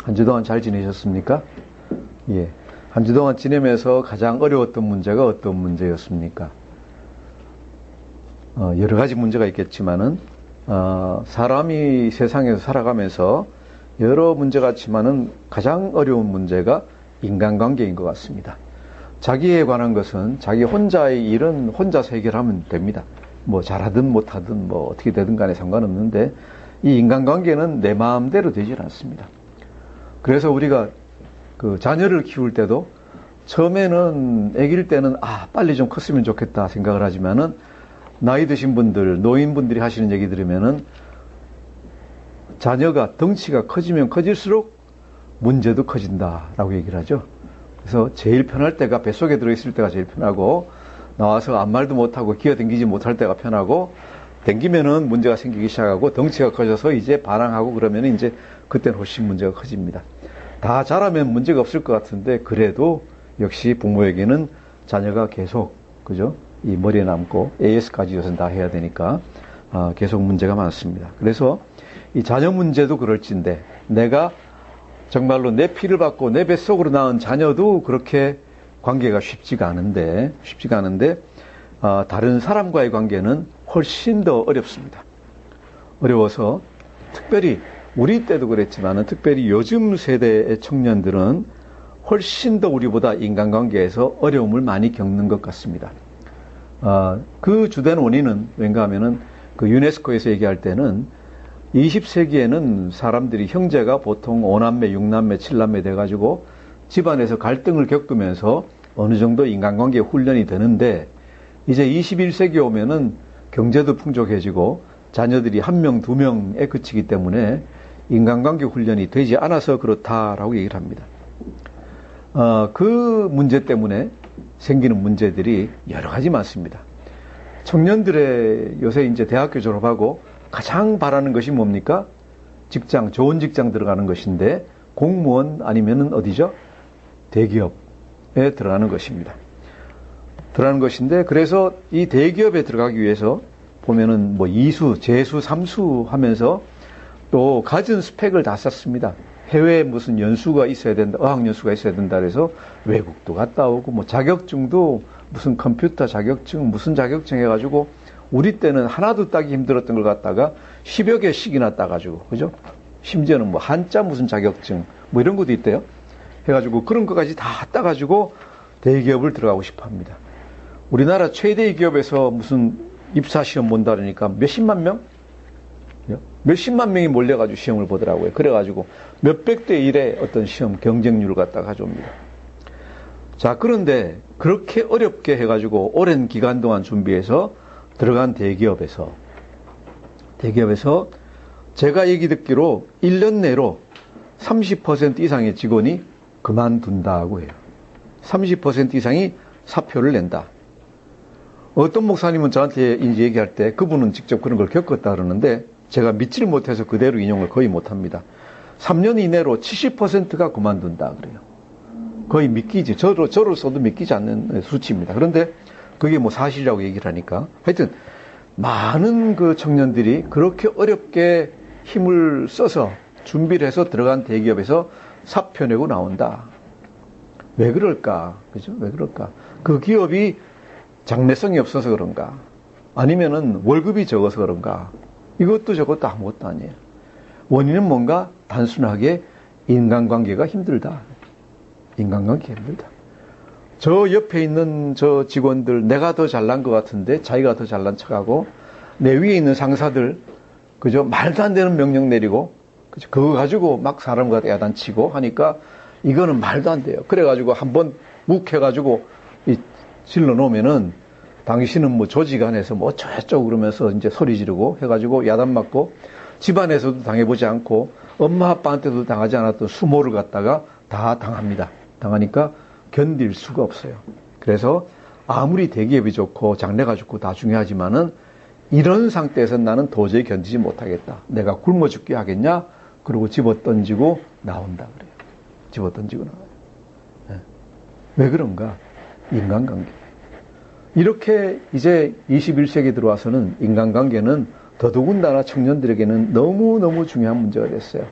한 주 동안 잘 지내셨습니까? 예. 한 주 동안 지내면서 가장 어려웠던 문제가 어떤 문제였습니까? 여러 가지 문제가 있겠지만은, 사람이 세상에서 살아가면서 여러 문제가 있지만은 가장 어려운 문제가 인간관계인 것 같습니다. 자기에 관한 것은 자기 혼자의 일은 혼자서 해결하면 됩니다. 뭐 잘하든 못하든 뭐 어떻게 되든 간에 상관없는데 이 인간관계는 내 마음대로 되질 않습니다. 그래서 우리가 그 자녀를 키울 때도 처음에는 아기일 때는 빨리 좀 컸으면 좋겠다 생각을 하지만은 나이 드신 분들, 노인분들이 하시는 얘기 들으면은 자녀가 덩치가 커지면 커질수록 문제도 커진다라고 얘기를 하죠. 그래서 제일 편할 때가 뱃속에 들어있을 때가 제일 편하고 나와서 아무 말도 못하고 기어댕기지 못할 때가 편하고 댕기면은 문제가 생기기 시작하고 덩치가 커져서 이제 반항하고 그러면 이제 그때는 훨씬 문제가 커집니다. 다 자라면 문제가 없을 것 같은데 그래도 역시 부모에게는 자녀가 계속 그죠? 이 머리에 남고 AS까지 요새는 다 해야 되니까 계속 문제가 많습니다. 그래서 이 자녀 문제도 그럴진데 내가 정말로 내 피를 받고 내 뱃속으로 낳은 자녀도 그렇게 관계가 쉽지가 않은데 다른 사람과의 관계는 훨씬 더 어렵습니다. 어려워서 특별히 우리 때도 그랬지만은 특별히 요즘 세대의 청년들은 훨씬 더 우리보다 인간관계에서 어려움을 많이 겪는 것 같습니다. 그 주된 원인은 왠가 하면은 그 유네스코에서 얘기할 때는 20세기에는 사람들이 형제가 보통 5남매, 6남매, 7남매 돼가지고 집안에서 갈등을 겪으면서 어느 정도 인간관계 훈련이 되는데 이제 21세기 오면은 경제도 풍족해지고 자녀들이 1명, 2명에 그치기 때문에 인간관계 훈련이 되지 않아서 그렇다라고 얘기를 합니다. 그 문제 때문에 생기는 문제들이 여러 가지 많습니다. 청년들의 요새 이제 대학교 졸업하고 가장 바라는 것이 뭡니까? 직장, 좋은 직장 들어가는 것인데 공무원 아니면은 어디죠? 대기업에 들어가는 것입니다. 들어가는 것인데 그래서 이 대기업에 들어가기 위해서 보면은 뭐 이수, 재수, 삼수 하면서 또 가진 스펙을 다 썼습니다. 해외에 무슨 연수가 있어야 된다, 어학연수가 있어야 된다 그래서 외국도 갔다 오고 뭐 자격증도 무슨 컴퓨터 자격증, 무슨 자격증 해가지고 우리 때는 하나도 따기 힘들었던 걸 갖다가 10여 개씩이나 따가지고, 그죠? 심지어는 뭐 한자 무슨 자격증, 뭐 이런 것도 있대요. 해가지고 그런 것까지 다 따가지고 대기업을 들어가고 싶어 합니다. 우리나라 최대 기업에서 무슨 입사시험 본다 그러니까 몇십만 명? 몇십만 명이 몰려가지고 시험을 보더라고요. 그래가지고 몇백 대 1의 어떤 시험 경쟁률을 갖다가 가져옵니다. 자, 그런데 그렇게 어렵게 해가지고 오랜 기간 동안 준비해서 들어간 대기업에서 제가 얘기 듣기로 1년 내로 30% 이상의 직원이 그만둔다고 해요. 30% 이상이 사표를 낸다. 어떤 목사님은 저한테 이제 얘기할 때 그분은 직접 그런 걸 겪었다 그러는데 제가 믿지를 못해서 그대로 인용을 거의 못합니다. 3년 이내로 70%가 그만둔다 그래요. 거의 믿기지. 저로서도 믿기지 않는 수치입니다. 그런데 그게 뭐 사실이라고 얘기를 하니까 하여튼 많은 그 청년들이 그렇게 어렵게 힘을 써서 준비를 해서 들어간 대기업에서 사표 내고 나온다. 왜 그럴까? 그죠? 왜 그럴까? 그 기업이 장래성이 없어서 그런가? 아니면은 월급이 적어서 그런가? 이것도 저것도 아무것도 아니에요. 원인은 뭔가 단순하게 인간관계가 힘들다. 인간관계가 힘들다. 저 옆에 있는 저 직원들 내가 더 잘난 것 같은데 자기가 더 잘난 척하고 내 위에 있는 상사들 그죠? 말도 안 되는 명령 내리고 그죠? 그거 가지고 막 사람과 야단치고 하니까 이거는 말도 안 돼요. 그래가지고 한번 묵 해가지고 질러 놓으면은 당신은 뭐 조직 안에서 뭐 어쩌고 그러면서 이제 소리 지르고 해가지고 야단 맞고 집안에서도 당해보지 않고 엄마 아빠한테도 당하지 않았던 수모를 갖다가 다 당합니다. 당하니까 견딜 수가 없어요. 그래서 아무리 대기업이 좋고 장래가 좋고 다 중요하지만은 이런 상태에서 나는 도저히 견디지 못하겠다. 내가 굶어 죽게 하겠냐? 그러고 집어던지고 나온다 그래요. 집어던지고 나와요. 네. 왜 그런가? 인간관계. 이렇게 이제 21세기 들어와서는 인간관계는 더더군다나 청년들에게는 너무너무 중요한 문제가 됐어요.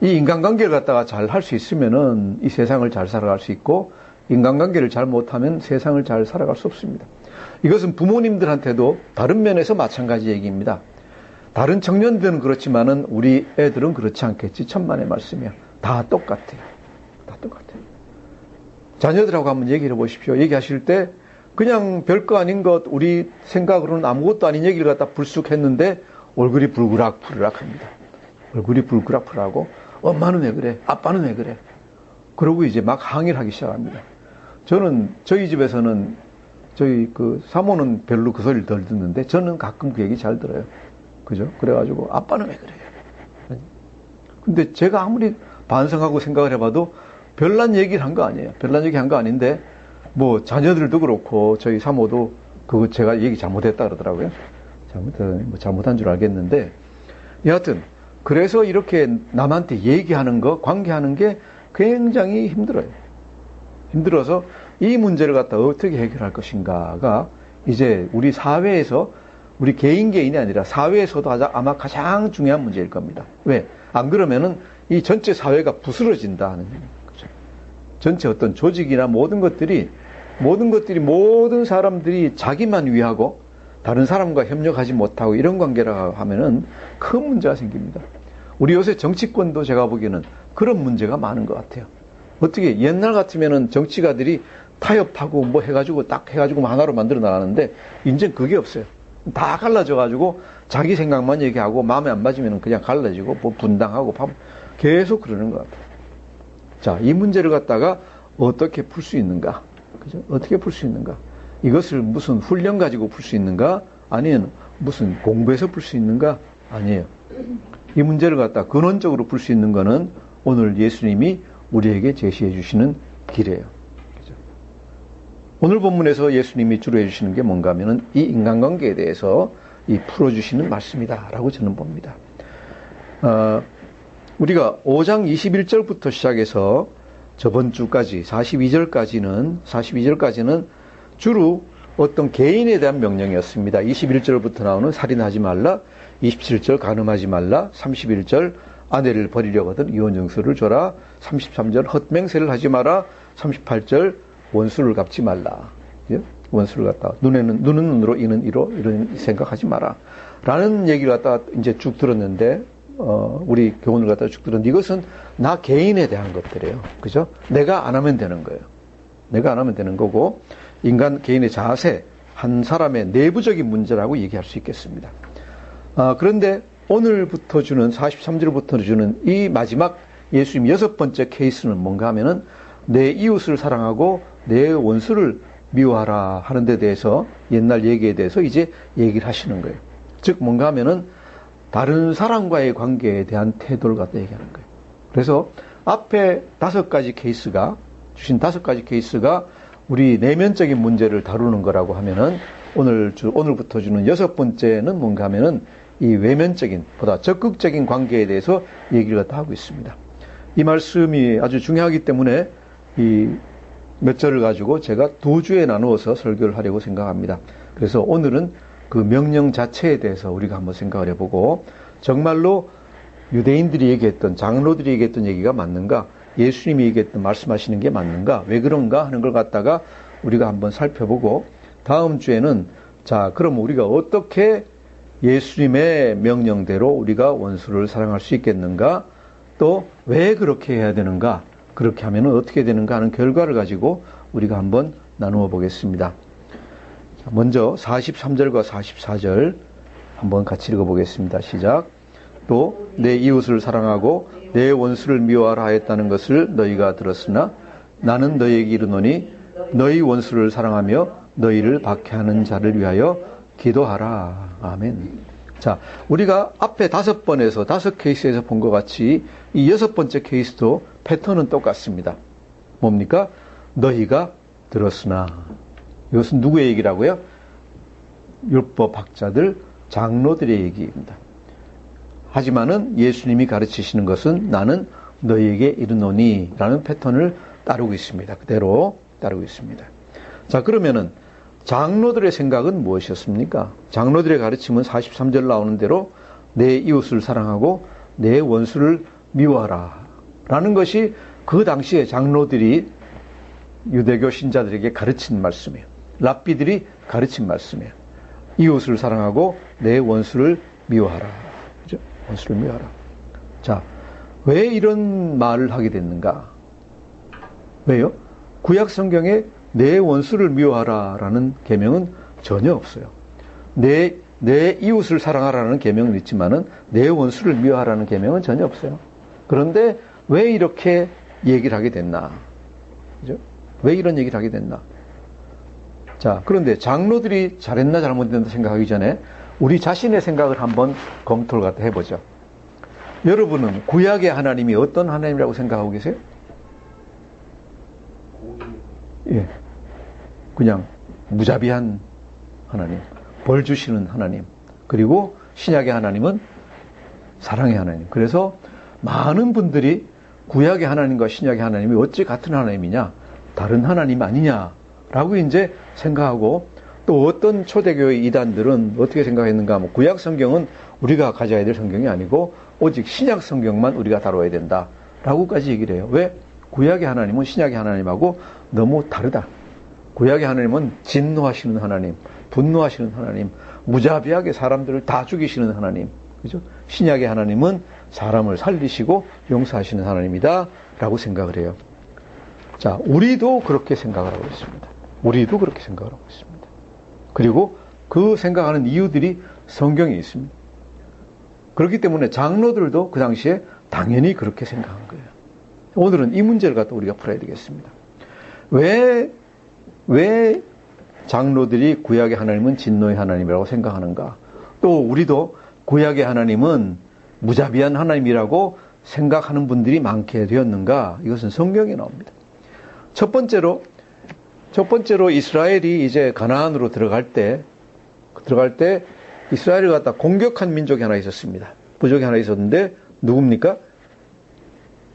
이 인간관계를 갖다가 잘 할 수 있으면은 이 세상을 잘 살아갈 수 있고, 인간관계를 잘 못하면 세상을 잘 살아갈 수 없습니다. 이것은 부모님들한테도 다른 면에서 마찬가지 얘기입니다. 다른 청년들은 그렇지만은 우리 애들은 그렇지 않겠지. 천만의 말씀이야. 다 똑같아요. 다 똑같아요. 자녀들하고 한번 얘기를 해보십시오. 얘기하실 때 그냥 별거 아닌 것, 우리 생각으로는 아무것도 아닌 얘기를 갖다 불쑥 했는데 얼굴이 불그락불그락 합니다. 얼굴이 불그락불하고 엄마는 왜 그래? 아빠는 왜 그래? 그러고 이제 막 항의를 하기 시작합니다. 저희 집에서는 저희 그 사모는 별로 그 소리를 덜 듣는데 저는 가끔 그 얘기 잘 들어요. 그죠? 그래가지고 아빠는 왜 그래요? 근데 제가 아무리 반성하고 생각을 해봐도 별난 얘기를 한 거 아니에요. 별난 얘기 한 거 아닌데 뭐 자녀들도 그렇고 저희 사모도 그거 제가 얘기 잘못했다 그러더라고요. 잘못한 줄 알겠는데 여하튼 그래서 이렇게 남한테 얘기하는 거, 관계하는 게 굉장히 힘들어요. 힘들어서 이 문제를 갖다 어떻게 해결할 것인가가 이제 우리 사회에서 우리 개인이 아니라 사회에서도 아마 가장 중요한 문제일 겁니다. 왜? 안 그러면은 이 전체 사회가 부스러진다 하는 거죠. 전체 어떤 조직이나 모든 것들이 모든 사람들이 자기만 위하고 다른 사람과 협력하지 못하고 이런 관계라 하면은 큰 문제가 생깁니다. 우리 요새 정치권도 제가 보기에는 그런 문제가 많은 것 같아요. 어떻게 옛날 같으면은 정치가들이 타협하고 뭐 해가지고 딱 해가지고 하나로 만들어 나가는데 이제 그게 없어요. 다 갈라져가지고 자기 생각만 얘기하고 마음에 안 맞으면 그냥 갈라지고 뭐 분당하고 계속 그러는 것 같아요. 자, 이 문제를 갖다가 어떻게 풀 수 있는가? 그죠? 어떻게 풀 수 있는가? 이것을 무슨 훈련 가지고 풀 수 있는가? 아니면 무슨 공부해서 풀 수 있는가? 아니에요. 이 문제를 갖다 근원적으로 풀 수 있는 거는 오늘 예수님이 우리에게 제시해 주시는 길이에요. 그죠? 오늘 본문에서 예수님이 주로 해주시는 게 뭔가 하면은 이 인간관계에 대해서 이 풀어주시는 말씀이다라고 저는 봅니다. 우리가 5장 21절부터 시작해서 저번 주까지 42절까지는 주로 어떤 개인에 대한 명령이었습니다. 21절부터 나오는 살인하지 말라, 27절 간음하지 말라, 31절 아내를 버리려거든 이혼증서를 줘라, 33절 헛맹세를 하지 마라, 38절 원수를 갚지 말라. 원수를 갖다 눈은 눈으로 이는 이로 이런 생각하지 마라. 라는 얘기를 갖다가 이제 쭉 들었는데 우리 교훈을 갖다가 쭉 들었는데 이것은 나 개인에 대한 것들이에요. 그죠? 내가 안 하면 되는 거예요. 내가 안 하면 되는 거고 인간 개인의 자세, 한 사람의 내부적인 문제라고 얘기할 수 있겠습니다. 그런데 오늘부터 주는 43절부터 주는 이 마지막 예수님 6번째 케이스는 뭔가 하면은 내 이웃을 사랑하고 내 원수를 미워하라 하는 데 대해서 옛날 얘기에 대해서 이제 얘기를 하시는 거예요. 즉 뭔가 하면은 다른 사람과의 관계에 대한 태도를 갖다 얘기하는 거예요. 그래서 앞에 5가지 케이스가 주신 5가지 케이스가 우리 내면적인 문제를 다루는 거라고 하면은 오늘부터 주는 6번째는 뭔가 하면은 이 외면적인 보다 적극적인 관계에 대해서 얘기를 갖다 하고 있습니다. 이 말씀이 아주 중요하기 때문에 이 몇 절을 가지고 제가 2주에 나누어서 설교를 하려고 생각합니다. 그래서 오늘은 그 명령 자체에 대해서 우리가 한번 생각을 해보고 정말로 유대인들이 얘기했던 장로들이 얘기했던 얘기가 맞는가, 예수님이 얘기했던 말씀하시는 게 맞는가, 왜 그런가 하는 걸 갖다가 우리가 한번 살펴보고 다음 주에는 자 그럼 우리가 어떻게 예수님의 명령대로 우리가 원수를 사랑할 수 있겠는가, 또 왜 그렇게 해야 되는가, 그렇게 하면 어떻게 되는가 하는 결과를 가지고 우리가 한번 나누어 보겠습니다. 먼저 43절과 44절 한번 같이 읽어보겠습니다. 시작. 또 내 이웃을 사랑하고 내 원수를 미워하라 하였다는 것을 너희가 들었으나 나는 너희에게 이르노니 너희 원수를 사랑하며 너희를 박해하는 자를 위하여 기도하라. 아멘. 자, 우리가 앞에 5번에서 5케이스에서 본 것 같이 이 6번째 케이스도 패턴은 똑같습니다. 뭡니까? 너희가 들었으나. 이것은 누구의 얘기라고요? 율법학자들, 장로들의 얘기입니다. 하지만은 예수님이 가르치시는 것은 나는 너희에게 이르노니 라는 패턴을 따르고 있습니다. 그대로 따르고 있습니다. 자, 그러면은 장로들의 생각은 무엇이었습니까? 장로들의 가르침은 43절 나오는 대로 내 이웃을 사랑하고 내 원수를 미워하라. 라는 것이 그 당시에 장로들이 유대교 신자들에게 가르친 말씀이에요. 랍비들이 가르친 말씀이에요. 이웃을 사랑하고 내 원수를 미워하라. 그죠? 원수를 미워하라. 자, 왜 이런 말을 하게 됐는가? 왜요? 구약 성경에 내 원수를 미워하라라는 계명은 전혀 없어요. 내 이웃을 사랑하라는 계명은 있지만은 내 원수를 미워하라는 계명은 전혀 없어요. 그런데 왜 이렇게 얘기를 하게 됐나? 그죠? 왜 이런 얘기를 하게 됐나? 자, 그런데 장로들이 잘했나 잘못했나 생각하기 전에 우리 자신의 생각을 한번 검토를 갖다 해보죠. 여러분은 구약의 하나님이 어떤 하나님이라고 생각하고 계세요? 예. 그냥 무자비한 하나님, 벌 주시는 하나님, 그리고 신약의 하나님은 사랑의 하나님. 그래서 많은 분들이 구약의 하나님과 신약의 하나님이 어찌 같은 하나님이냐, 다른 하나님 아니냐라고 이제 생각하고, 또 어떤 초대교회 이단들은 어떻게 생각했는가 하면 구약 성경은 우리가 가져야 될 성경이 아니고 오직 신약 성경만 우리가 다뤄야 된다라고까지 얘기를 해요. 왜? 구약의 하나님은 신약의 하나님하고 너무 다르다. 구약의 하나님은 진노하시는 하나님, 분노하시는 하나님, 무자비하게 사람들을 다 죽이시는 하나님, 그죠? 신약의 하나님은 사람을 살리시고 용서하시는 하나님이다 라고 생각을 해요. 자, 우리도 그렇게 생각을 하고 있습니다. 우리도 그렇게 생각을 하고 있습니다. 그리고 그 생각하는 이유들이 성경에 있습니다. 그렇기 때문에 장로들도 그 당시에 당연히 그렇게 생각한 거예요. 오늘은 이 문제를 갖다 우리가 풀어야 되겠습니다. 왜 장로들이 구약의 하나님은 진노의 하나님이라고 생각하는가? 또 우리도 구약의 하나님은 무자비한 하나님이라고 생각하는 분들이 많게 되었는가? 이것은 성경에 나옵니다. 첫 번째로 이스라엘이 이제 가나안으로 들어갈 때 이스라엘을 갖다 공격한 민족이 하나 있었습니다. 부족이 하나 있었는데 누굽니까?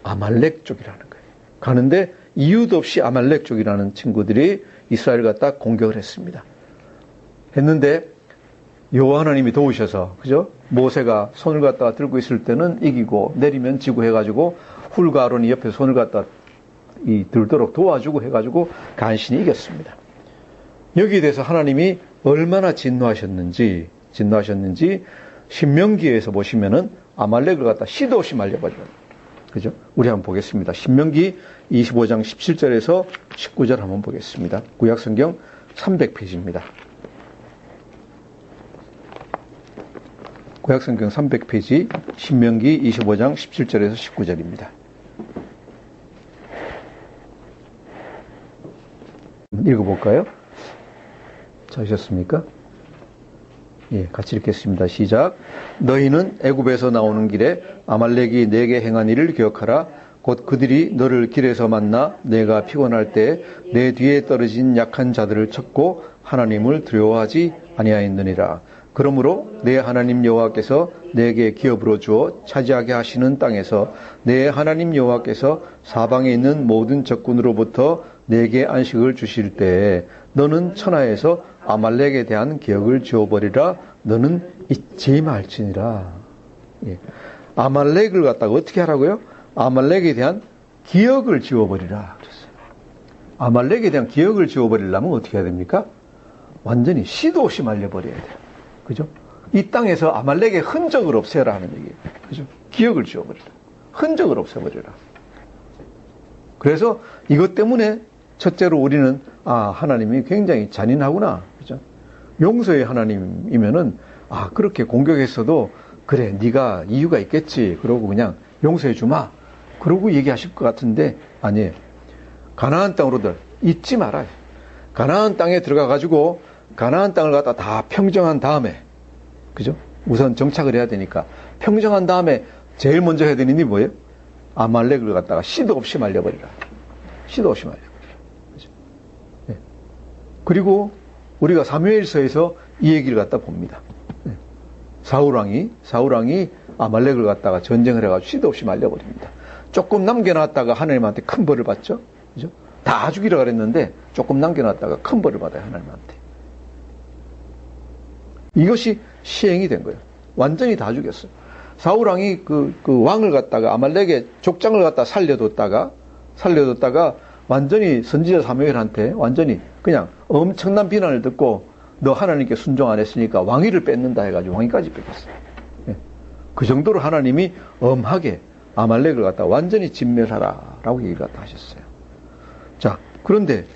아말렉 쪽이라는 거예요. 가는데 이유도 없이 아말렉 쪽이라는 친구들이 이스라엘을 갖다 공격을 했습니다. 했는데 여호와 하나님이 도우셔서, 그죠? 모세가 손을 갖다가 들고 있을 때는 이기고 내리면 지고 해가지고 훌과 아론이 옆에 손을 갖다 들도록 도와주고 해가지고 간신히 이겼습니다. 여기에 대해서 하나님이 얼마나 진노하셨는지 신명기에서 보시면은 아말렉을 갖다 시도 없이 말려버려요. 그죠? 우리 한번 보겠습니다. 신명기 25장 17절에서 19절 한번 보겠습니다. 구약성경 300페이지입니다. 구약성경 300페이지 신명기 25장 17절에서 19절입니다. 읽어볼까요? 찾으셨습니까? 예, 같이 읽겠습니다. 시작. 너희는 애굽에서 나오는 길에 아말렉이 내게 행한 일을 기억하라. 곧 그들이 너를 길에서 만나 내가 피곤할 때 내 뒤에 떨어진 약한 자들을 쳤고 하나님을 두려워하지 아니하였느니라. 그러므로 내 하나님 여호와께서 내게 기업으로 주어 차지하게 하시는 땅에서 내 하나님 여호와께서 사방에 있는 모든 적군으로부터 내게 안식을 주실 때에 너는 천하에서 아말렉에 대한 기억을 지워버리라. 너는 잊지 말지니라. 예. 아말렉을 갖다가 어떻게 하라고요? 아말렉에 대한 기억을 지워버리라. 아말렉에 대한 기억을 지워버리려면 어떻게 해야 됩니까? 완전히 시도 없이 말려버려야 돼요. 그죠? 이 땅에서 아말렉의 흔적을 없애라 하는 얘기예요. 그죠? 기억을 지워버리라. 흔적을 없애버리라. 그래서 이것 때문에 첫째로 우리는 하나님이 굉장히 잔인하구나. 그죠? 용서의 하나님이면은 그렇게 공격했어도 그래 네가 이유가 있겠지. 그러고 그냥 용서해 주마. 그러고 얘기하실 것 같은데 아니에요. 가나안 땅으로들 잊지 말아요. 가나안 땅에 들어가 가지고 가나안 땅을 갖다 다 평정한 다음에, 그죠? 우선 정착을 해야 되니까 평정한 다음에 제일 먼저 해야 되는 일이 뭐예요? 아말렉을 갖다가 시도 없이 말려버리라. 시도 없이 말려. 네. 그리고 우리가 사무엘서에서 이 얘기를 갖다 봅니다. 네. 사울왕이 아말렉을 갖다가 전쟁을 해가지고 시도 없이 말려버립니다. 조금 남겨놨다가 하나님한테 큰 벌을 받죠. 그죠? 다 죽이라 그랬는데 조금 남겨놨다가 큰 벌을 받아요, 하나님한테. 이것이 시행이 된 거예요. 완전히 다 죽였어요. 사울 왕이 그 왕을 갖다가 아말렉의 족장을 갖다 살려뒀다가 완전히 선지자 사무엘한테 완전히 그냥 엄청난 비난을 듣고 너 하나님께 순종 안 했으니까 왕위를 뺏는다 해가지고 왕위까지 뺏겼어요. 예. 그 정도로 하나님이 엄하게 아말렉을 갖다 완전히 진멸하라라고 얘기를 갖다 하셨어요. 자, 그런데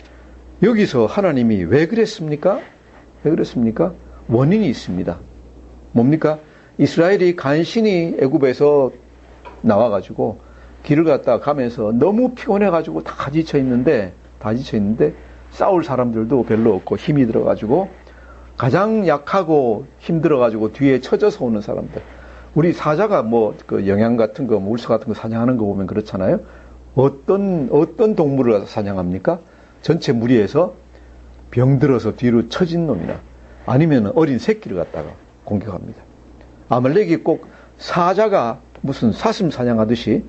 여기서 하나님이 왜 그랬습니까? 왜 그랬습니까? 원인이 있습니다. 뭡니까? 이스라엘이 간신히 애굽에서 나와가지고 길을 갔다 가면서 너무 피곤해가지고 다 지쳐 있는데 싸울 사람들도 별로 없고 힘이 들어가지고 가장 약하고 힘들어가지고 뒤에 처져서 오는 사람들. 우리 사자가 그 영양 같은 거, 울소 같은 거 사냥하는 거 보면 그렇잖아요. 어떤 동물을 가서 사냥합니까? 전체 무리에서 병들어서 뒤로 처진 놈이나 아니면 어린 새끼를 갖다가 공격합니다. 아말렉이 꼭 사자가 무슨 사슴 사냥하듯이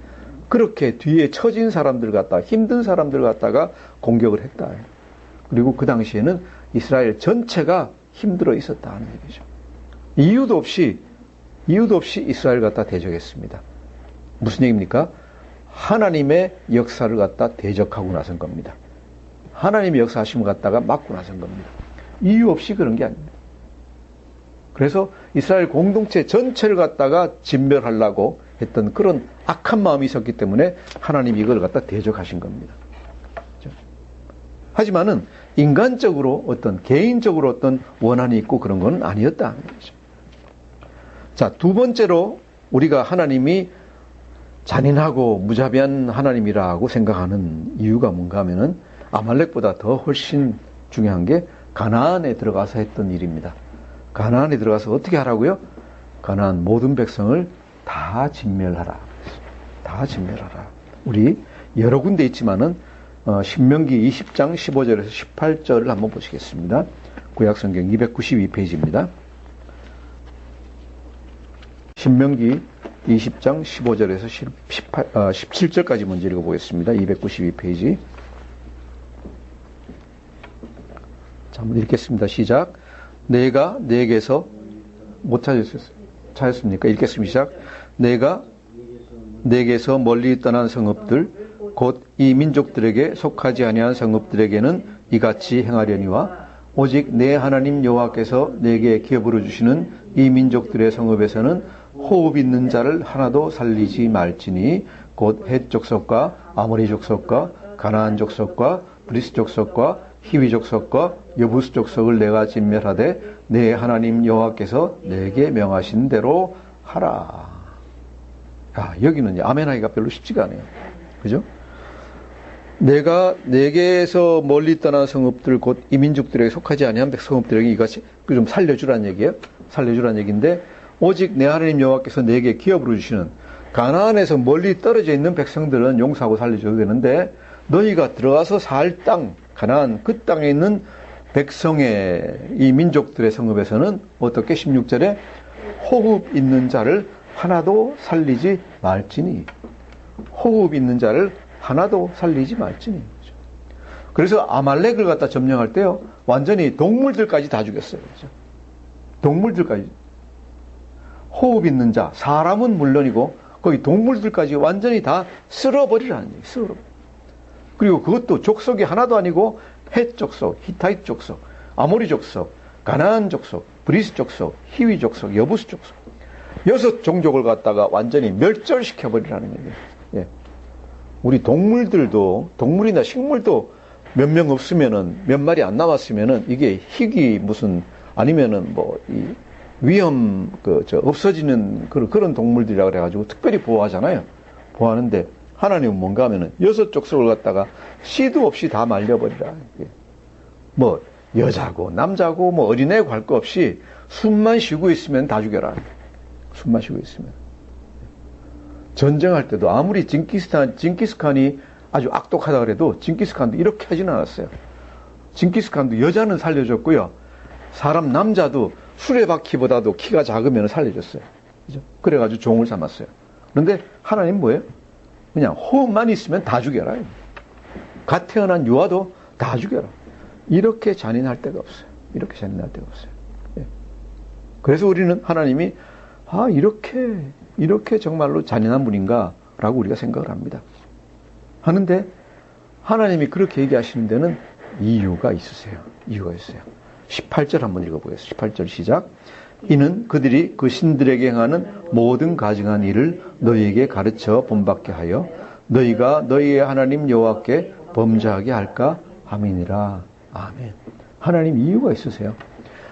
그렇게 뒤에 처진 사람들 갖다가 힘든 사람들 갖다가 공격을 했다. 그리고 그 당시에는 이스라엘 전체가 힘들어 있었다 하는 얘기죠. 이유도 없이 이스라엘 갖다 대적했습니다. 무슨 얘기입니까? 하나님의 역사를 갖다 대적하고 나선 겁니다. 하나님의 역사하심을 갖다가 막고 나선 겁니다. 이유 없이 그런 게 아닙니다. 그래서 이스라엘 공동체 전체를 갖다가 진멸하려고 했던 그런 악한 마음이 있었기 때문에 하나님이 이걸 갖다 대적하신 겁니다. 하지만은 인간적으로 개인적으로 어떤 원한이 있고 그런 건 아니었다 하는 거죠. 자, 두 번째로 우리가 하나님이 잔인하고 무자비한 하나님이라고 생각하는 이유가 뭔가 하면은 아말렉보다 더 훨씬 중요한 게 가나안에 들어가서 했던 일입니다. 가나안에 들어가서 어떻게 하라고요? 가나안 모든 백성을 다 진멸하라. 다 진멸하라. 우리 여러 군데 있지만은 신명기 20장 15절에서 18절을 한번 보시겠습니다. 구약성경 292페이지입니다. 신명기 20장 15절에서 17절까지 먼저 읽어보겠습니다. 292페이지. 자, 한번 읽겠습니다. 시작. 내가 내게서 못 찾았습니까? 읽겠습니다. 시작. 내가 내게서 멀리 떠난 성읍들 곧 이 민족들에게 속하지 아니한 성읍들에게는 이같이 행하려니와 오직 내 하나님 여호와께서 내게 기업으로 주시는 이 민족들의 성읍에서는 호흡 있는 자를 하나도 살리지 말지니 곧 헷 족속과 아모리 족속과 가나안 족속과 브리스 족속과 히위 족속과 여부스 족속을 내가 진멸하되 내 하나님 여호와께서 내게 명하신 대로 하라. 야, 여기는 아멘하기가 별로 쉽지가 않아요. 그죠? 내가 내게서 멀리 떠난 성읍들 곧 이민족들에게 속하지 아니한 성읍들에게 이같이 좀 살려주란 얘기예요. 살려주란 얘기인데 오직 내 하나님 여호와께서 내게 기업으로 주시는 가나안에서 멀리 떨어져 있는 백성들은 용서하고 살려줘도 되는데 너희가 들어가서 살 땅 가나안 그 땅에 있는 백성의 이 민족들의 성읍에서는 어떻게 16절에 호흡 있는 자를 하나도 살리지 말지니 호흡 있는 자를 하나도 살리지 말지니. 그래서 아말렉을 갖다 점령할 때요 완전히 동물들까지 다 죽였어요. 그렇죠? 동물들까지 호흡 있는 자 사람은 물론이고 거기 동물들까지 완전히 다 쓸어버리라는 얘기. 쓸어. 그리고 그것도 족속이 하나도 아니고 헷 족속, 히타이트 족속, 아모리 족속, 가나안 족속, 브리스 족속, 히위 족속, 여부스 족속 6 종족을 갖다가 완전히 멸절시켜버리라는 얘기예요. 예. 우리 동물들도 동물이나 식물도 몇 명 없으면은 몇 마리 안 남았으면은 이게 희귀 무슨 아니면은 이 위험 없어지는 그런 동물들이라 그래가지고 특별히 보호하잖아요. 보호하는데 하나님은 뭔가 하면은 6 족속을 갖다가 씨도 없이 다 말려버리라. 여자고 남자고 어린애고 할 거 없이 숨만 쉬고 있으면 다 죽여라. 숨만 쉬고 있으면. 전쟁할 때도 아무리 징기스칸이 아주 악독하다 그래도 징기스칸도 이렇게 하지는 않았어요. 징기스칸도 여자는 살려줬고요. 사람 남자도 수레바퀴보다도 키가 작으면 살려줬어요. 그죠? 그래가지고 종을 삼았어요. 그런데 하나님 뭐예요? 그냥 호흡만 있으면 다 죽여라. 갓 태어난 유아도 다 죽여라. 이렇게 잔인할 데가 없어요. 이렇게 잔인할 데가 없어요. 예. 그래서 우리는 하나님이 아, 이렇게 정말로 잔인한 분인가라고 우리가 생각을 합니다. 하는데 하나님이 그렇게 얘기하시는 데는 이유가 있으세요. 이유가 있어요. 18절 한번 읽어보겠습니다. 18절 시작. 이는 그들이 그 신들에게 행하는 모든 가증한 일을 너희에게 가르쳐 본받게 하여 너희가 너희의 하나님 여호와께 범죄하게 할까 함이니라. 아멘. 하나님 이유가 있으세요.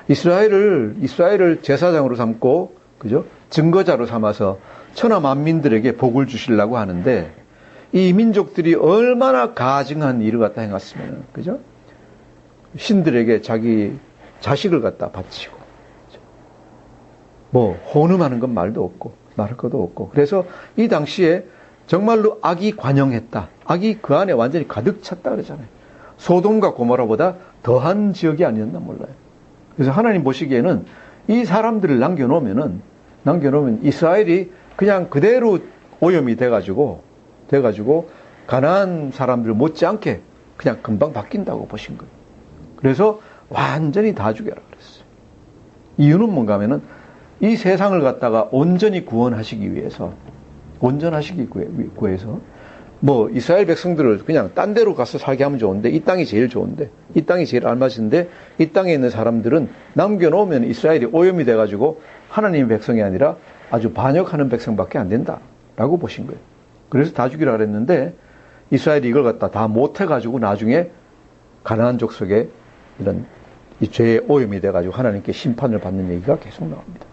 이스라엘을 제사장으로 삼고, 그죠? 증거자로 삼아서 천하 만민들에게 복을 주시려고 하는데, 이 민족들이 얼마나 가증한 일을 갖다 행했으면, 그죠? 신들에게 자기 자식을 갖다 바치고, 뭐, 혼음하는 건 말도 없고, 말할 것도 없고. 그래서 이 당시에 정말로 악이 관영했다. 악이 그 안에 완전히 가득 찼다 그러잖아요. 소돔과 고모라보다 더한 지역이 아니었나 몰라요. 그래서 하나님 보시기에는 이 사람들을 남겨놓으면 이스라엘이 그냥 그대로 오염이 돼가지고 가나안 사람들 못지않게 그냥 금방 바뀐다고 보신 거예요. 그래서 완전히 다 죽여라 그랬어요. 이유는 뭔가 하면은 이 세상을 갖다가 온전히 구원하시기 위해서 뭐 이스라엘 백성들을 그냥 딴 데로 가서 살게 하면 좋은데 이 땅이 제일 좋은데 이 땅이 제일 알맞은데 이 땅에 있는 사람들은 남겨놓으면 이스라엘이 오염이 돼가지고 하나님의 백성이 아니라 아주 반역하는 백성밖에 안 된다라고 보신 거예요. 그래서 다 죽이라 그랬는데 이스라엘이 이걸 갖다 다 못해가지고 나중에 가나안 족속에 이런 이 죄의 오염이 돼가지고 하나님께 심판을 받는 얘기가 계속 나옵니다.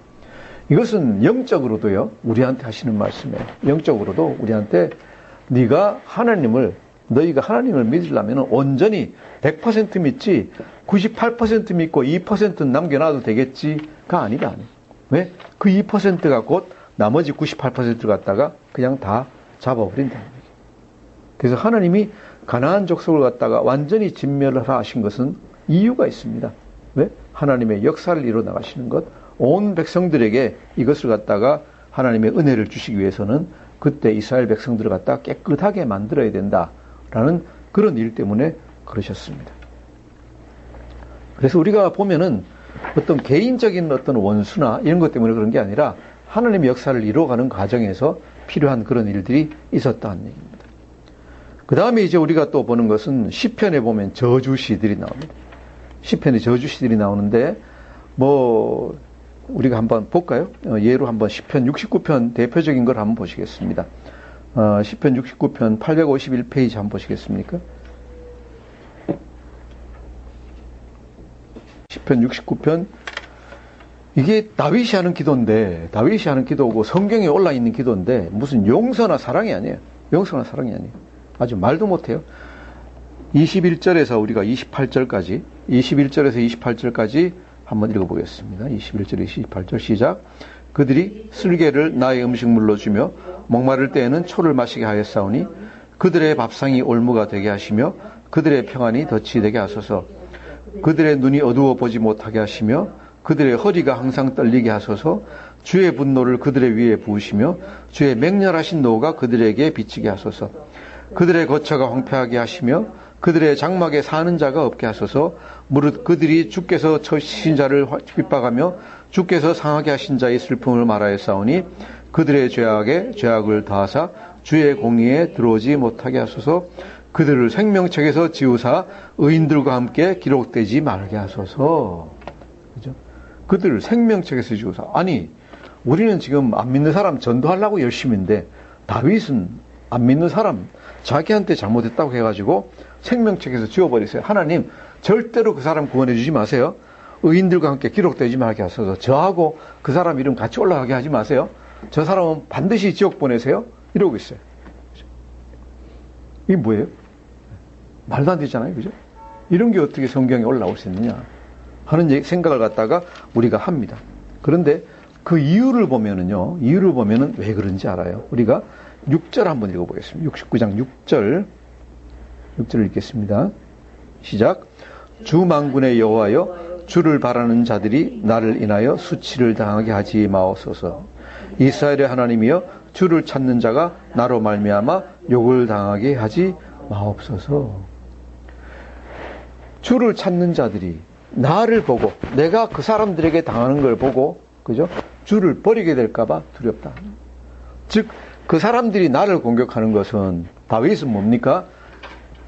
이것은 영적으로도요, 우리한테 하시는 말씀이에요. 영적으로도 우리한테 너희가 하나님을 믿으려면 온전히 100% 믿지 98% 믿고 2%는 남겨놔도 되겠지가 아니다. 왜? 그 2%가 곧 나머지 98%를 갖다가 그냥 다 잡아버린다는 얘기예요. 그래서 하나님이 가나안 족속을 갖다가 완전히 진멸을 하신 것은 이유가 있습니다. 왜? 하나님의 역사를 이뤄 나가시는 것, 온 백성들에게 이것을 갖다가 하나님의 은혜를 주시기 위해서는 그때 이스라엘 백성들을 갖다가 깨끗하게 만들어야 된다라는 그런 일 때문에 그러셨습니다. 그래서 우리가 보면은 어떤 개인적인 어떤 원수나 이런 것 때문에 그런 게 아니라 하나님의 역사를 이루어가는 과정에서 필요한 그런 일들이 있었다는 얘기입니다. 그 다음에 이제 우리가 또 보는 것은 시편에 보면 저주시들이 나옵니다. 시편에 저주시들이 나오는데 뭐 우리가 한번 볼까요? 예로 한번 시편 69편 대표적인 걸 한번 보시겠습니다. 시편 69편 851페이지 한번 보시겠습니까? 시편 69편 이게 다윗이 하는 기도고 성경에 올라 있는 기도인데 무슨 용서나 사랑이 아니에요. 아주 말도 못해요. 21절에서 우리가 28절까지 한번 읽어보겠습니다. 21절, 28절 시작. 그들이 슬개를 나의 음식물로 주며 목마를 때에는 초를 마시게 하였사오니 그들의 밥상이 올무가 되게 하시며 그들의 평안이 덫이 되게 하소서. 그들의 눈이 어두워 보지 못하게 하시며 그들의 허리가 항상 떨리게 하소서. 주의 분노를 그들의 위에 부으시며 주의 맹렬하신 노가 그들에게 비치게 하소서. 그들의 거처가 황폐하게 하시며 그들의 장막에 사는 자가 없게 하소서. 무릇 그들이 주께서 처치신 자를 핍박하며 주께서 상하게 하신 자의 슬픔을 말하였사오니 그들의 죄악에 죄악을 더하사 주의 공의에 들어오지 못하게 하소서. 그들을 생명책에서 지우사 의인들과 함께 기록되지 말게 하소서. 그죠? 그들을 생명책에서 지우사. 아니, 우리는 지금 안 믿는 사람 전도하려고 열심인데 다윗은 안 믿는 사람 자기한테 잘못했다고 해가지고 생명책에서 지워버리세요. 하나님 절대로 그 사람 구원해 주지 마세요. 의인들과 함께 기록되지 말게 하소서. 저하고 그 사람 이름 같이 올라가게 하지 마세요. 저 사람은 반드시 지옥 보내세요. 이러고 있어요. 이게 뭐예요? 말도 안 되잖아요. 그죠? 이런 게 어떻게 성경에 올라올 수 있느냐 하는 생각을 갖다가 우리가 합니다. 그런데 그 이유를 보면은 왜 그런지 알아요. 우리가 6절 한번 읽어보겠습니다. 69장 6절 읽겠습니다. 시작. 주 만군의 여호와여, 주를 바라는 자들이 나를 인하여 수치를 당하게 하지 마옵소서. 이스라엘의 하나님이여, 주를 찾는 자가 나로 말미암아 욕을 당하게 하지 마옵소서. 주를 찾는 자들이 나를 보고, 내가 그 사람들에게 당하는 걸 보고, 그죠? 주를 버리게 될까봐 두렵다. 즉, 그 사람들이 나를 공격하는 것은, 다윗은 뭡니까?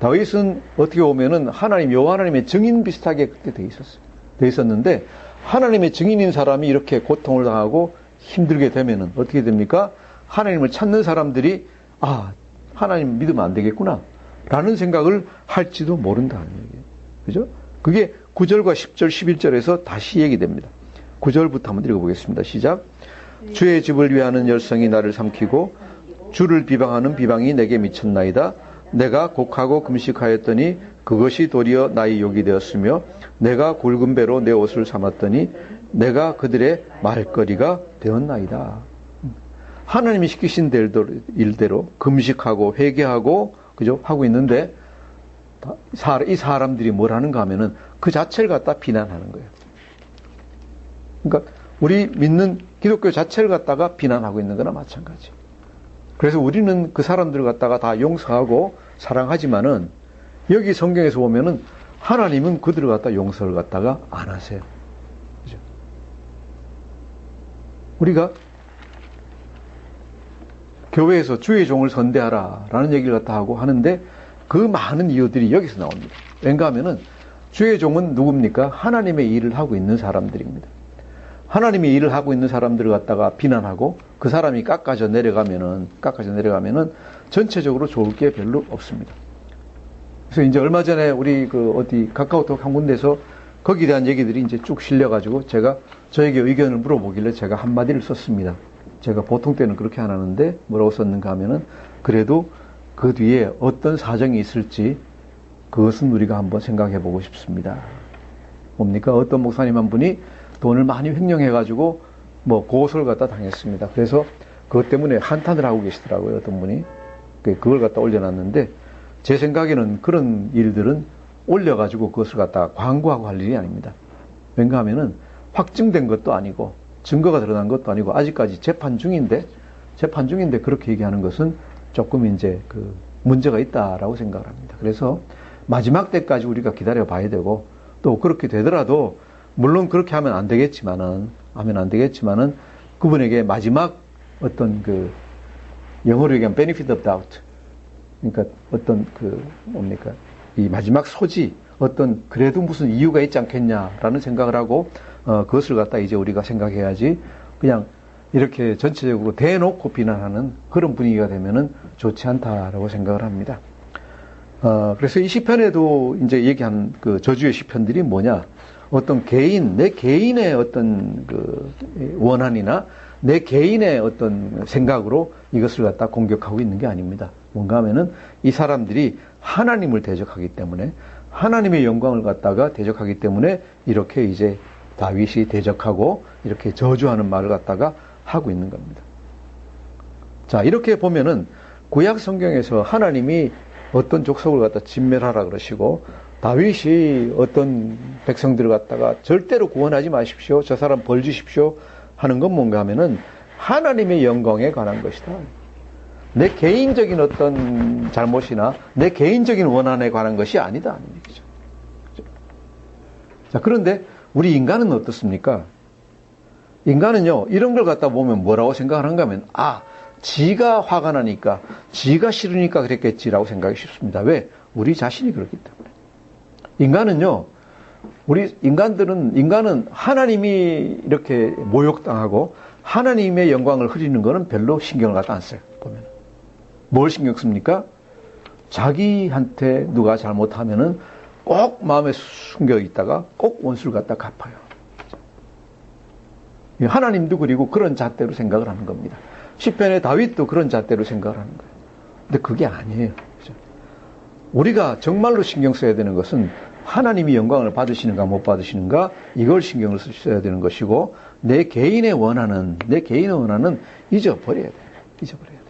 다윗은 어떻게 보면은 여호와 하나님의 증인 비슷하게 그때 돼 있었는데, 하나님의 증인인 사람이 이렇게 고통을 당하고 힘들게 되면은 어떻게 됩니까? 하나님을 찾는 사람들이, 하나님 믿으면 안 되겠구나 라는 생각을 할지도 모른다는 얘기예요. 그죠? 그게 9절과 10절, 11절에서 다시 얘기됩니다. 9절부터 한번 읽어보겠습니다. 시작. 주의 집을 위하는 열성이 나를 삼키고 주를 비방하는 비방이 내게 미쳤나이다. 내가 곡하고 금식하였더니 그것이 도리어 나의 욕이 되었으며 내가 굵은 배로 내 옷을 삼았더니 내가 그들의 말거리가 되었나이다. 하나님이 시키신 일대로 금식하고 회개하고 그죠? 하고 있는데 이 사람들이 뭘 하는가 하면은 그 자체를 갖다 비난하는 거예요. 그러니까 우리 믿는 기독교 자체를 갖다가 비난하고 있는 거나 마찬가지. 그래서 우리는 그 사람들을 갖다가 다 용서하고 사랑하지만은 여기 성경에서 보면은 하나님은 그들을 갖다 용서를 갖다가 안 하세요. 그죠? 우리가 교회에서 주의 종을 선대하라 라는 얘기를 갖다 하고 하는데 그 많은 이유들이 여기서 나옵니다. 왠가 하면은 주의 종은 누굽니까? 하나님의 일을 하고 있는 사람들입니다. 하나님의 일을 하고 있는 사람들을 갖다가 비난하고 그 사람이 깎아져 내려가면은 전체적으로 좋을 게 별로 없습니다. 그래서 이제 얼마 전에 우리 카카오톡 한 군데서 거기에 대한 얘기들이 이제 쭉 실려가지고 제가 저에게 의견을 물어보길래 제가 한마디를 썼습니다. 제가 보통 때는 그렇게 안 하는데 뭐라고 썼는가 하면은 그래도 그 뒤에 어떤 사정이 있을지 그것은 우리가 한번 생각해 보고 싶습니다. 뭡니까? 어떤 목사님 한 분이 돈을 많이 횡령해가지고 고소를 갖다 당했습니다. 그래서 그것 때문에 한탄을 하고 계시더라고요. 어떤 분이. 그걸 갖다 올려놨는데 제 생각에는 그런 일들은 올려가지고 그것을 갖다가 광고하고 할 일이 아닙니다. 왠가 하면은 확증된 것도 아니고 증거가 드러난 것도 아니고 아직까지 재판 중인데 그렇게 얘기하는 것은 조금 이제 문제가 있다라고 생각을 합니다. 그래서 마지막 때까지 우리가 기다려 봐야 되고 또 그렇게 되더라도 물론 그렇게 하면 안 되겠지만은 그분에게 마지막 어떤 영어로 얘기하면 benefit of doubt. 그러니까 어떤 이 마지막 소지, 그래도 무슨 이유가 있지 않겠냐라는 생각을 하고, 그것을 갖다 이제 우리가 생각해야지, 그냥 이렇게 전체적으로 대놓고 비난하는 그런 분위기가 되면은 좋지 않다라고 생각을 합니다. 그래서 이 시편에도 이제 얘기한 저주의 시편들이 뭐냐? 어떤 내 개인의 어떤 원한이나 내 개인의 어떤 생각으로 이것을 갖다 공격하고 있는 게 아닙니다. 뭔가 하면은 이 사람들이 하나님을 대적하기 때문에 하나님의 영광을 갖다가 대적하기 때문에 이렇게 이제 다윗이 대적하고 이렇게 저주하는 말을 갖다가 하고 있는 겁니다. 자, 이렇게 보면은 구약 성경에서 하나님이 어떤 족속을 갖다 진멸하라 그러시고 다윗이 어떤 백성들을 갖다가 절대로 구원하지 마십시오. 저 사람 벌 주십시오. 하는 건 뭔가 하면은 하나님의 영광에 관한 것이다. 내 개인적인 어떤 잘못이나 내 개인적인 원한에 관한 것이 아니다. 하는 얘기죠. 자, 그런데 우리 인간은 어떻습니까? 인간은요, 이런 걸 갖다 보면 뭐라고 생각을 한가 하면, 지가 화가 나니까, 지가 싫으니까 그랬겠지라고 생각이 쉽습니다. 왜? 우리 자신이 그렇기 때문에. 인간은 하나님이 이렇게 모욕당하고 하나님의 영광을 흐리는 거는 별로 신경을 갖다 안 써요. 보면. 뭘 신경 씁니까? 자기한테 누가 잘못하면은 꼭 마음에 숨겨 있다가 꼭 원수를 갖다 갚아요. 하나님도 그리고 그런 잣대로 생각을 하는 겁니다. 시편의 다윗도 그런 잣대로 생각을 하는 거예요. 근데 그게 아니에요. 그죠? 우리가 정말로 신경 써야 되는 것은 하나님이 영광을 받으시는가 못 받으시는가 이걸 신경을 써야 되는 것이고 내 개인의 원한은 잊어버려야 돼요. 잊어버려야 돼요.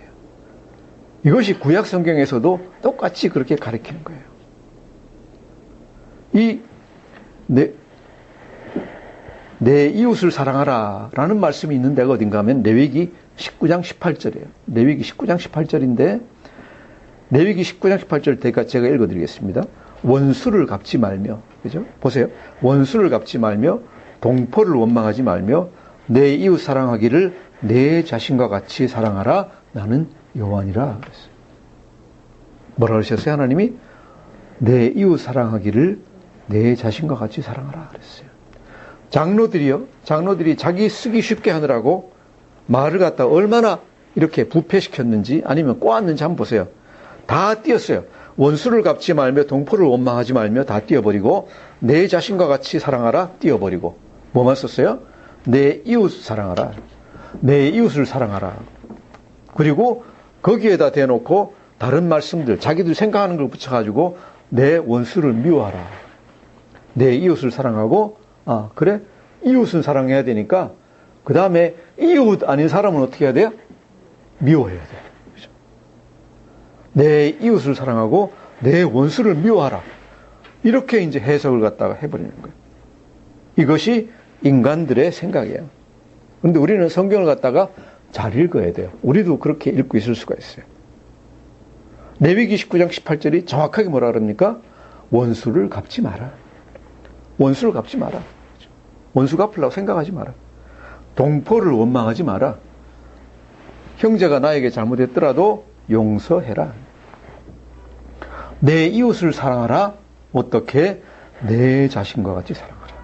이것이 구약 성경에서도 똑같이 그렇게 가르치는 거예요. 내 이웃을 사랑하라 라는 말씀이 있는 데가 어딘가 하면 레위기 19장 18절이에요. 레위기 19장 18절인데 레위기 19장 18절 제가 읽어드리겠습니다. 원수를 갚지 말며, 그죠? 보세요. 원수를 갚지 말며, 동포를 원망하지 말며, 내 이웃 사랑하기를 내 자신과 같이 사랑하라. 나는 여호와니라 그랬어요. 뭐라 그러셨어요? 하나님이 내 이웃 사랑하기를 내 자신과 같이 사랑하라 그랬어요. 장로들이 자기 쓰기 쉽게 하느라고 말을 갖다 얼마나 이렇게 부패시켰는지 아니면 꼬았는지 한번 보세요. 다 띄었어요. 원수를 갚지 말며 동포를 원망하지 말며 다 띄어버리고 내 자신과 같이 사랑하라 띄어버리고 뭐만 썼어요? 내 이웃 사랑하라. 내 이웃을 사랑하라. 그리고 거기에다 대놓고 다른 말씀들 자기들 생각하는 걸 붙여가지고 내 원수를 미워하라. 내 이웃을 사랑하고 그래? 이웃은 사랑해야 되니까 그 다음에 이웃 아닌 사람은 어떻게 해야 돼요? 미워해야 돼요. 그렇죠? 내 이웃을 사랑하고 내 원수를 미워하라. 이렇게 이제 해석을 갖다가 해버리는 거예요. 이것이 인간들의 생각이에요. 그런데 우리는 성경을 갖다가 잘 읽어야 돼요. 우리도 그렇게 읽고 있을 수가 있어요. 레위기 19장 18절이 정확하게 뭐라 그럽니까? 원수를 갚지 마라. 원수를 갚지 마라. 원수 갚으려고 생각하지 마라. 동포를 원망하지 마라. 형제가 나에게 잘못했더라도 용서해라. 내 이웃을 사랑하라. 어떻게? 내 자신과 같이 사랑하라.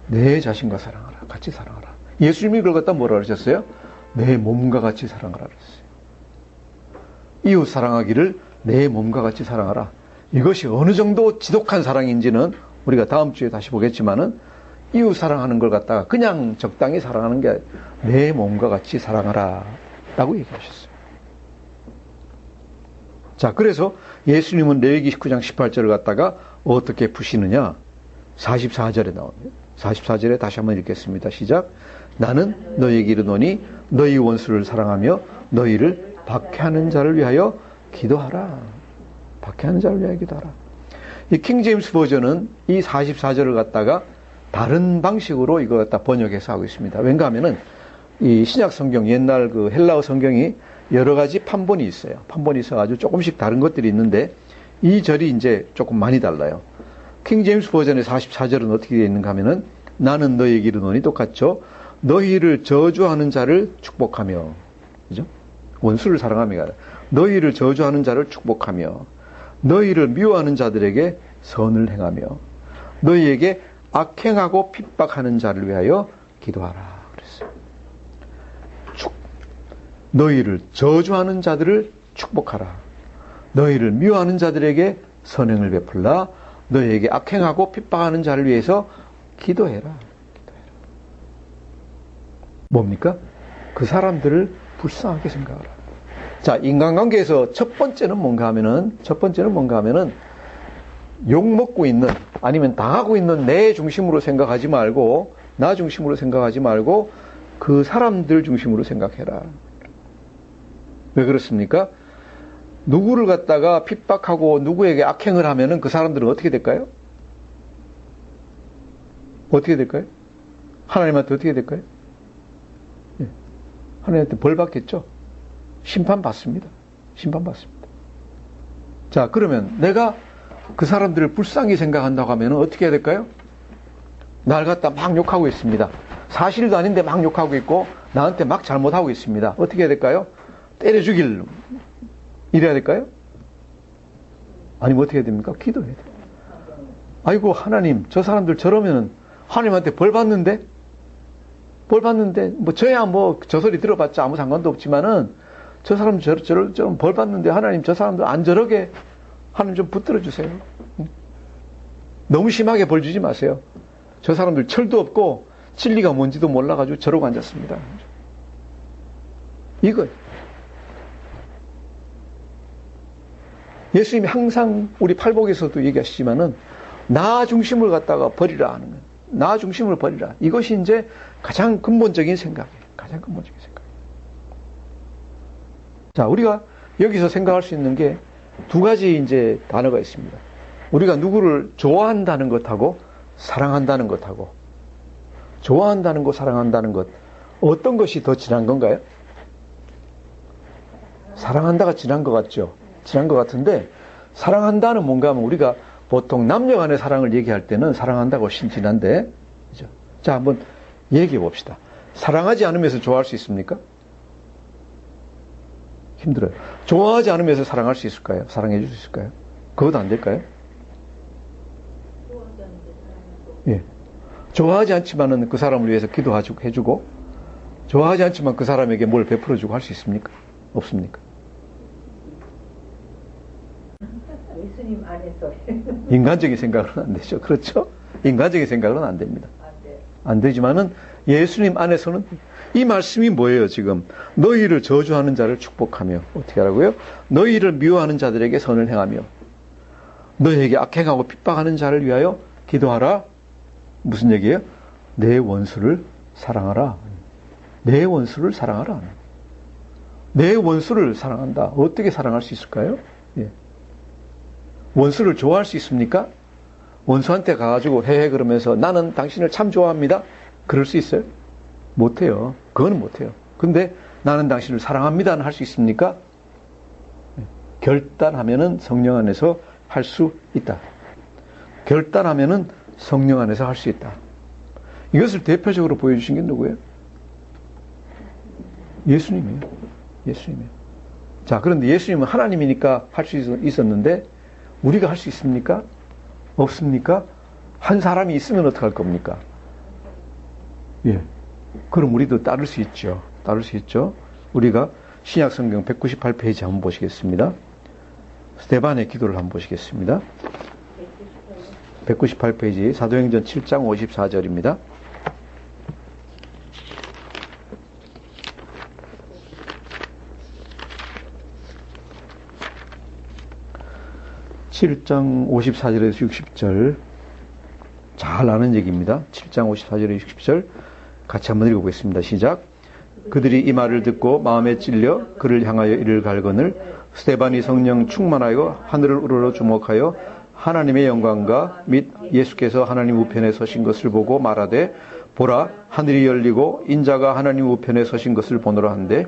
내 자신과 사랑하라. 같이 사랑하라. 예수님이 그걸 갖다 뭐라 그러셨어요? 내 몸과 같이 사랑하라 그랬어요. 이웃 사랑하기를 내 몸과 같이 사랑하라. 이것이 어느 정도 지독한 사랑인지는 우리가 다음 주에 다시 보겠지만은 이웃 사랑하는 걸 갖다가 그냥 적당히 사랑하는 게 내 몸과 같이 사랑하라 라고 얘기하셨어요. 자, 그래서 예수님은 레위기 19장 18절을 갖다가 어떻게 푸시느냐? 44절에 나옵니다. 44절에 다시 한번 읽겠습니다. 시작. 나는 너희에게 이르노니 너희 원수를 사랑하며 너희를 박해하는 자를 위하여 기도하라. 박해하는 자를 위하여 기도하라. 이 킹제임스 버전은 이 44절을 갖다가 다른 방식으로 이거 갖다 번역해서 하고 있습니다. 왠가 하면은 이 신약 성경, 옛날 그 헬라어 성경이 여러 가지 판본이 있어요. 판본이 있어가지고 조금씩 다른 것들이 있는데 이 절이 이제 조금 많이 달라요. 킹제임스 버전의 44절은 어떻게 되어 있는가 하면은 나는 너희에게 이르노니 똑같죠. 너희를 저주하는 자를 축복하며, 그죠? 원수를 사랑하며 가라. 너희를 저주하는 자를 축복하며 너희를 미워하는 자들에게 선을 행하며 너희에게 악행하고 핍박하는 자를 위하여 기도하라 그랬어요. 너희를 저주하는 자들을 축복하라. 너희를 미워하는 자들에게 선행을 베풀라. 너희에게 악행하고 핍박하는 자를 위해서 기도해라. 뭡니까? 그 사람들을 불쌍하게 생각하라. 자, 인간관계에서 첫 번째는 뭔가 하면은 욕먹고 있는, 아니면 당하고 있는 내 중심으로 생각하지 말고, 나 중심으로 생각하지 말고, 그 사람들 중심으로 생각해라. 왜 그렇습니까? 누구를 갖다가 핍박하고 누구에게 악행을 하면은 그 사람들은 어떻게 될까요? 어떻게 될까요? 하나님한테 어떻게 될까요? 예. 하나님한테 벌 받겠죠? 심판받습니다. 심판받습니다. 자, 그러면 내가 그 사람들을 불쌍히 생각한다고 하면 어떻게 해야 될까요? 날 갖다 막 욕하고 있습니다. 사실도 아닌데 막 욕하고 있고 나한테 막 잘못하고 있습니다. 어떻게 해야 될까요? 때려 죽일 이래야 될까요? 아니면 어떻게 해야 됩니까? 기도해야 돼요. 아이고 하나님, 저 사람들 저러면은 하나님한테 벌 받는데 뭐 저야 뭐 저 소리 들어봤자 아무 상관도 없지만은 저 사람 저를 좀 벌 받는데 하나님 저 사람들 안 저러게 하나님 좀 붙들어 주세요. 너무 심하게 벌 주지 마세요. 저 사람들 철도 없고 진리가 뭔지도 몰라가지고 저러고 앉았습니다. 이거 예수님이 항상 우리 팔복에서도 얘기하시지만은 나 중심을 갖다가 버리라 하는 거예요. 나 중심을 버리라. 이것이 이제 가장 근본적인 생각이에요. 가장 근본적인 생각. 자, 우리가 여기서 생각할 수 있는 게 두 가지 이제 단어가 있습니다. 우리가 누구를 좋아한다는 것하고 사랑한다는 것하고, 좋아한다는 것, 사랑한다는 것, 어떤 것이 더 진한 건가요? 사랑한다가 진한 것 같죠? 진한 것 같은데, 사랑한다는 뭔가 하면 우리가 보통 남녀 간의 사랑을 얘기할 때는 사랑한다가 훨씬 진한데, 그죠? 자, 한번 얘기해 봅시다. 사랑하지 않으면서 좋아할 수 있습니까? 힘들어요. 좋아하지 않으면서 사랑할 수 있을까요? 사랑해 줄 수 있을까요? 그것도 안 될까요? 예. 좋아하지 않지만은 그 사람을 위해서 기도해주고, 좋아하지 않지만 그 사람에게 뭘 베풀어주고 할 수 있습니까? 없습니까? 예수님 안에서. 인간적인 생각으로는 안 되죠. 그렇죠? 인간적인 생각으로는 안 됩니다. 안 되지만은 예수님 안에서는 이 말씀이 뭐예요, 지금? 너희를 저주하는 자를 축복하며, 어떻게 하라고요? 너희를 미워하는 자들에게 선을 행하며, 너희에게 악행하고 핍박하는 자를 위하여 기도하라. 무슨 얘기예요? 내 원수를 사랑하라. 내 원수를 사랑하라. 내 원수를 사랑한다. 어떻게 사랑할 수 있을까요? 예. 원수를 좋아할 수 있습니까? 원수한테 가가지고 헤헤 그러면서 나는 당신을 참 좋아합니다. 그럴 수 있어요? 못해요. 그거는 못해요. 근데 나는 당신을 사랑합니다는 할 수 있습니까? 결단하면은 성령 안에서 할 수 있다. 결단하면은 성령 안에서 할 수 있다. 이것을 대표적으로 보여주신 게 누구예요? 예수님이에요. 예수님이에요. 자, 그런데 예수님은 하나님이니까 할 수 있었는데 우리가 할 수 있습니까? 없습니까? 한 사람이 있으면 어떡할 겁니까? 예. 그럼 우리도 따를 수 있죠. 따를 수 있죠. 우리가 신약성경 198페이지 한번 보시겠습니다. 스데반의 기도를 한번 보시겠습니다. 198페이지 사도행전 7장 54절입니다. (7장 54절에서 60절) 잘 아는 얘기입니다. 7장 54절에 60절 같이 한번 읽어보겠습니다. 시작. 그들이 이 말을 듣고 마음에 찔려 그를 향하여 이를 갈거늘 스데반이 성령 충만하여 하늘을 우러러 주목하여 하나님의 영광과 및 예수께서 하나님 우편에 서신 것을 보고 말하되 보라 하늘이 열리고 인자가 하나님 우편에 서신 것을 보노라 한데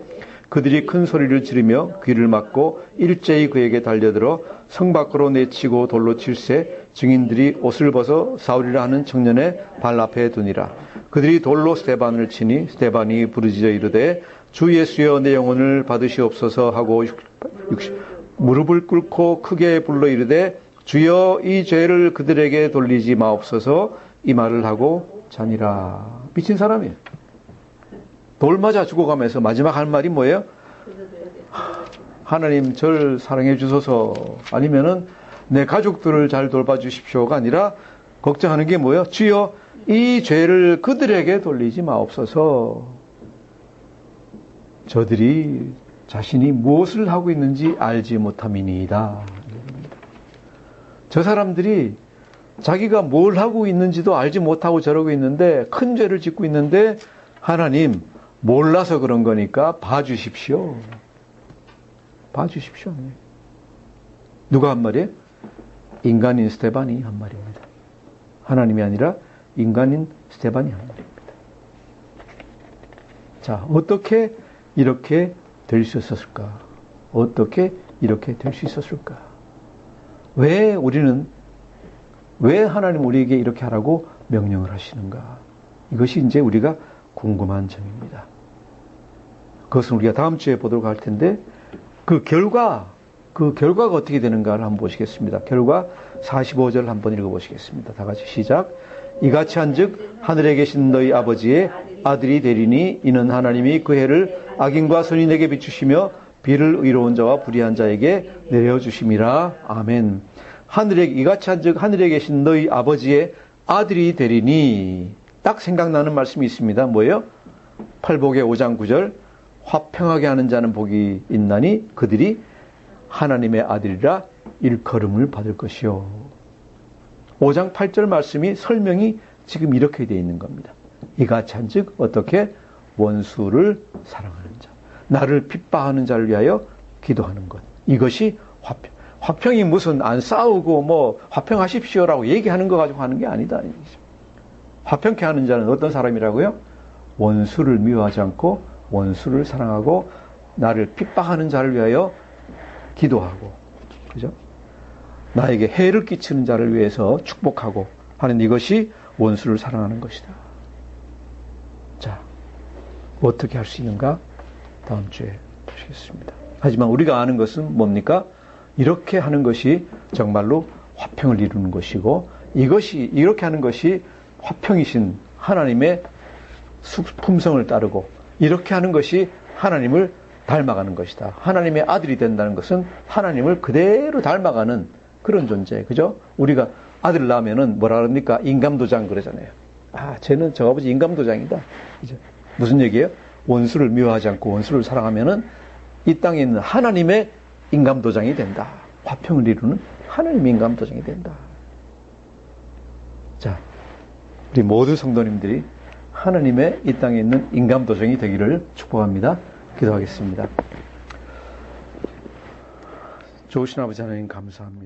그들이 큰 소리를 지르며 귀를 막고 일제히 그에게 달려들어 성 밖으로 내치고 돌로 칠세 증인들이 옷을 벗어 사울이라 하는 청년의 발 앞에 두니라. 그들이 돌로 스데반을 치니 스데반이 부르짖어 이르되 주 예수여 내 영혼을 받으시옵소서 하고 무릎을 꿇고 크게 불러 이르되 주여 이 죄를 그들에게 돌리지 마옵소서 이 말을 하고 자니라. 미친 사람이에요. 돌 맞아 죽어가면서 마지막 할 말이 뭐예요? 하나님 절 사랑해 주소서 아니면은 내 가족들을 잘 돌봐 주십시오가 아니라 걱정하는 게 뭐예요? 주여 이 죄를 그들에게 돌리지 마옵소서. 저들이 자신이 무엇을 하고 있는지 알지 못함이니이다. 저 사람들이 자기가 뭘 하고 있는지도 알지 못하고 저러고 있는데 큰 죄를 짓고 있는데 하나님 몰라서 그런 거니까 봐주십시오. 봐주십시오. 누가 한 말이에요? 인간인 스데반이 한 말입니다. 하나님이 아니라 인간인 스데반이 한 말입니다. 자, 어떻게 이렇게 될 수 있었을까? 어떻게 이렇게 될 수 있었을까? 왜 하나님 우리에게 이렇게 하라고 명령을 하시는가? 이것이 이제 우리가 궁금한 점입니다. 그것은 우리가 다음 주에 보도록 할 텐데, 그 결과가 어떻게 되는가를 한번 보시겠습니다. 결과 45절 한번 읽어보시겠습니다. 다 같이 시작. 이같이 한즉 하늘에 계신 너희 아버지의 아들이 되리니 이는 하나님이 그 해를 악인과 선인에게 비추시며 비를 의로운 자와 불의한 자에게 내려주심이라. 아멘. 이같이 한즉 하늘에 계신 너희 아버지의 아들이 되리니 딱 생각나는 말씀이 있습니다. 뭐예요? 팔복의 5장 9절 화평하게 하는 자는 복이 있나니 그들이 하나님의 아들이라 일컬음을 받을 것이요. 5장 8절 말씀이 설명이 지금 이렇게 되어 있는 겁니다. 이같이 한즉 어떻게 원수를 사랑하는 자, 나를 핍박하는 자를 위하여 기도하는 것. 이것이 화평. 화평이 무슨 안 싸우고 뭐 화평하십시오라고 얘기하는 거 가지고 하는 게 아니다. 화평케 하는 자는 어떤 사람이라고요? 원수를 미워하지 않고 원수를 사랑하고 나를 핍박하는 자를 위하여 기도하고, 그죠? 나에게 해를 끼치는 자를 위해서 축복하고 하는 이것이 원수를 사랑하는 것이다. 자, 어떻게 할 수 있는가? 다음 주에 보시겠습니다. 하지만 우리가 아는 것은 뭡니까? 이렇게 하는 것이 정말로 화평을 이루는 것이고, 이렇게 하는 것이 화평이신 하나님의 품성을 따르고, 이렇게 하는 것이 하나님을 닮아가는 것이다. 하나님의 아들이 된다는 것은 하나님을 그대로 닮아가는 그런 존재. 그죠? 우리가 아들 낳으면은 뭐라 그럽니까? 인감도장 그러잖아요. 아, 쟤는 저 아버지 인감도장이다. 이제 무슨 얘기예요? 원수를 미워하지 않고 원수를 사랑하면은 이 땅에 있는 하나님의 인감도장이 된다. 화평을 이루는 하나님의 인감도장이 된다. 자, 우리 모두 성도님들이 하나님의 이 땅에 있는 인감도장이 되기를 축복합니다. 기도하겠습니다. 좋으신 아버지 하나님 감사합니다.